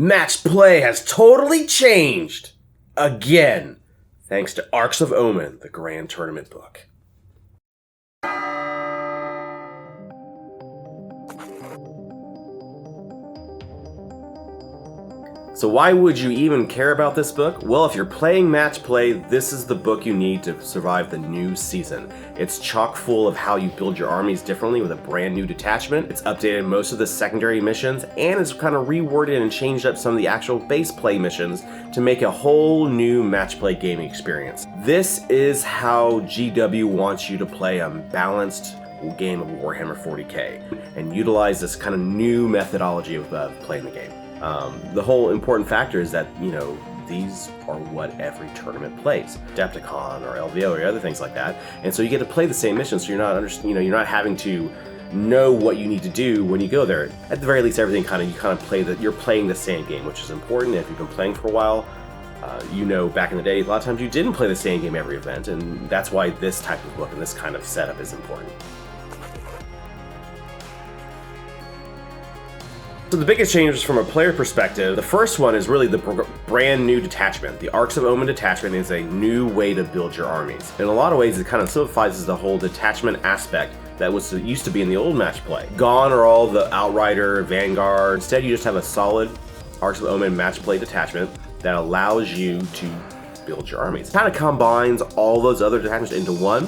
Match play has totally changed. Again. Thanks to Arks of Omen, the Grand Tournament book. So why would you even care about this book? Well, if you're playing Match Play, this is the book you need to survive the new season. It's chock full of how you build your armies differently with a brand new detachment. It's updated most of the secondary missions, and it's kind of reworded and changed up some of the actual base play missions to make a whole new Match Play gaming experience. This is how GW wants you to play a balanced game of Warhammer 40k and utilize this kind of new methodology of playing the game. The whole important factor is that, these are what every tournament plays. Adepticon or LVO or other things like that. And so you get to play the same mission, so you're not having to know what you need to do when you go there. At the very least, everything you're playing the same game, which is important. If you've been playing for a while, back in the day, a lot of times you didn't play the same game every event, and that's why this type of book and this kind of setup is important. So the biggest changes from a player perspective, the first one is really the brand new detachment. The Arks of Omen detachment is a new way to build your armies. In a lot of ways, it kind of simplifies the whole detachment aspect that used to be in the old Match Play. Gone are all the Outrider, Vanguard. Instead, you just have a solid Arks of Omen Match Play detachment that allows you to build your armies. It kind of combines all those other detachments into one.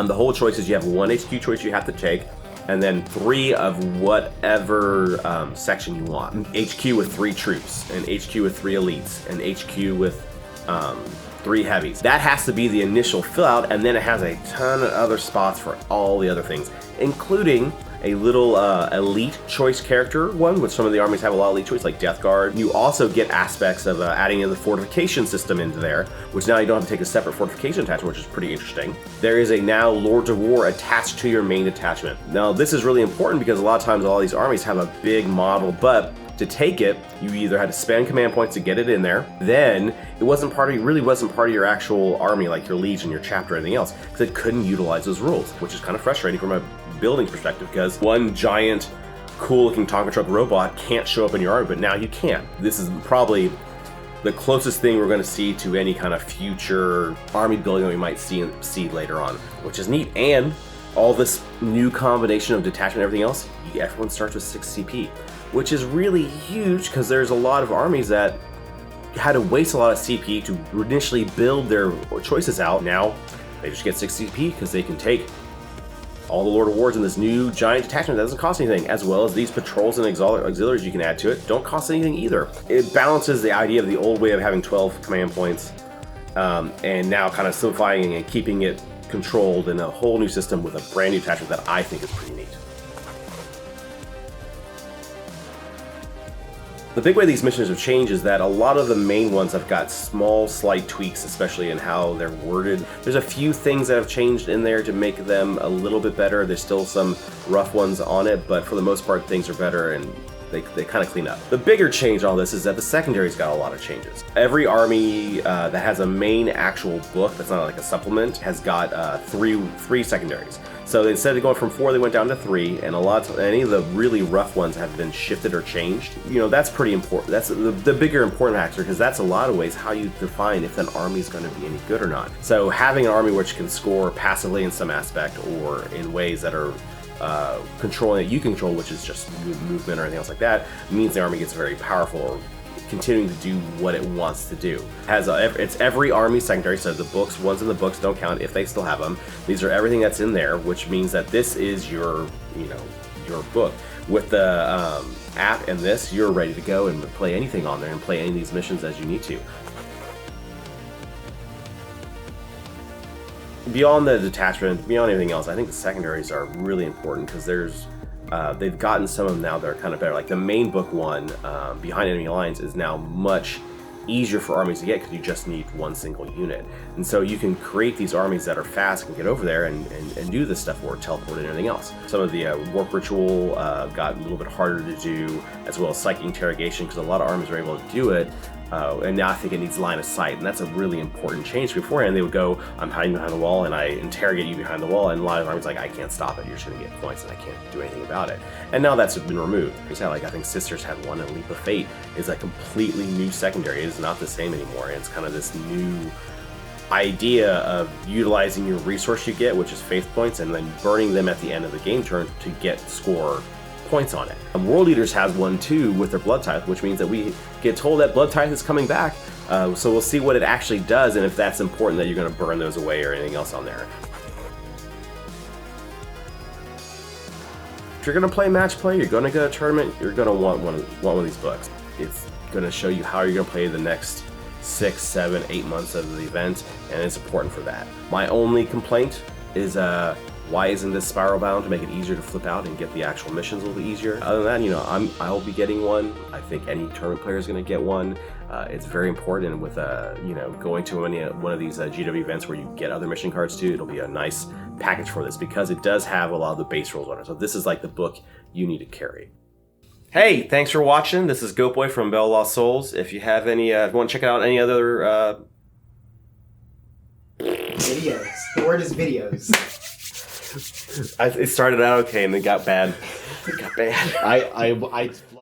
The whole choice is you have one HQ choice you have to take, and then 3 of whatever section you want. HQ with 3 troops, and HQ with 3 elites, and HQ with 3 heavies. That has to be the initial fill out, and then it has a ton of other spots for all the other things, including a little elite choice character one, which some of the armies have a lot of elite choice, like Death Guard. You also get aspects of adding in the fortification system into there, which now you don't have to take a separate fortification attachment, which is pretty interesting. There is a now Lords of War attached to your main detachment. Now this is really important because a lot of times all these armies have a big model, but to take it, you either had to spend command points to get it in there, then it really wasn't part of your actual army, like your legion, your chapter, or anything else, because it couldn't utilize those rules, which is kind of frustrating from a building perspective, because one giant cool looking Tonka truck robot can't show up in your army, but now you can. This is probably the closest thing we're going to see to any kind of future army building that we might see later on, which is neat. And all this new combination of detachment and everything else, everyone starts with 6 CP, which is really huge because there's a lot of armies that had to waste a lot of CP to initially build their choices out. Now they just get 6 CP because they can take all the Lord of Wars in this new giant detachment that doesn't cost anything, as well as these patrols and auxiliaries you can add to it. Don't cost anything either. It balances the idea of the old way of having 12 command points, and now kind of simplifying and keeping it controlled in a whole new system with a brand new attachment that I think is pretty neat. The big way these missions have changed is that a lot of the main ones have got small, slight tweaks, especially in how they're worded. There's a few things that have changed in there to make them a little bit better. There's still some rough ones on it, but for the most part, things are better and they kind of clean up. The bigger change in all this is that the secondary's got a lot of changes. Every army that has a main actual book that's not like a supplement has got three secondaries. So instead of going from 4, they went down to 3, and any of the really rough ones have been shifted or changed. That's pretty important. That's the bigger important factor, because that's a lot of ways how you define if an army is going to be any good or not. So having an army which can score passively in some aspect or in ways that are controlling that you control, which is just movement or anything else like that, means the army gets very powerful or continuing to do what it wants to do. It's every army secondary, so the ones in the books don't count if they still have them. These are everything that's in there, which means that this is your book. With the app and this, you're ready to go and play anything on there and play any of these missions as you need to. Beyond the detachment, beyond anything else, I think the secondaries are really important because they've gotten some of them now that are kind of better. Like the main book one, Behind Enemy Lines, is now much easier for armies to get because you just need one single unit. And so you can create these armies that are fast and get over there and do this stuff or teleport and everything else. Some of the Warp Ritual got a little bit harder to do, as well as Psychic Interrogation, because a lot of armies are able to do it. And now I think it needs line of sight, and that's a really important change. Beforehand, they would go, I'm hiding behind the wall, and I interrogate you behind the wall, and a lot of armies like, I can't stop it, you're just going to get points, and I can't do anything about it. And now that's been removed. Like, I think Sisters had one, and Leap of Fate is a completely new secondary. It is not the same anymore, and it's kind of this new idea of utilizing your resource you get, which is faith points, and then burning them at the end of the game turn to score points on it. World Leaders has one too with their Blood Tithe, which means that we get told that Blood Tithe is coming back. So we'll see what it actually does and if that's important that you're going to burn those away or anything else on there. If you're going to play match play, you're going to go to a tournament, you're going to want one of these books. It's going to show you how you're going to play the next 6, 7, 8 months of the event, and it's important for that. My only complaint is why isn't this spiral bound to make it easier to flip out and get the actual missions a little easier? Other than that, I'll be getting one. I think any tournament player is going to get one. It's very important with going to one of these GW events where you get other mission cards too. It'll be a nice package for this because it does have a lot of the base rules on it. So this is like the book you need to carry. Hey, thanks for watching. This is Goatboy from Bell Lost Souls. If you have any, if you want to check out any other videos. The word is videos. It started out okay and it got bad. It got bad. I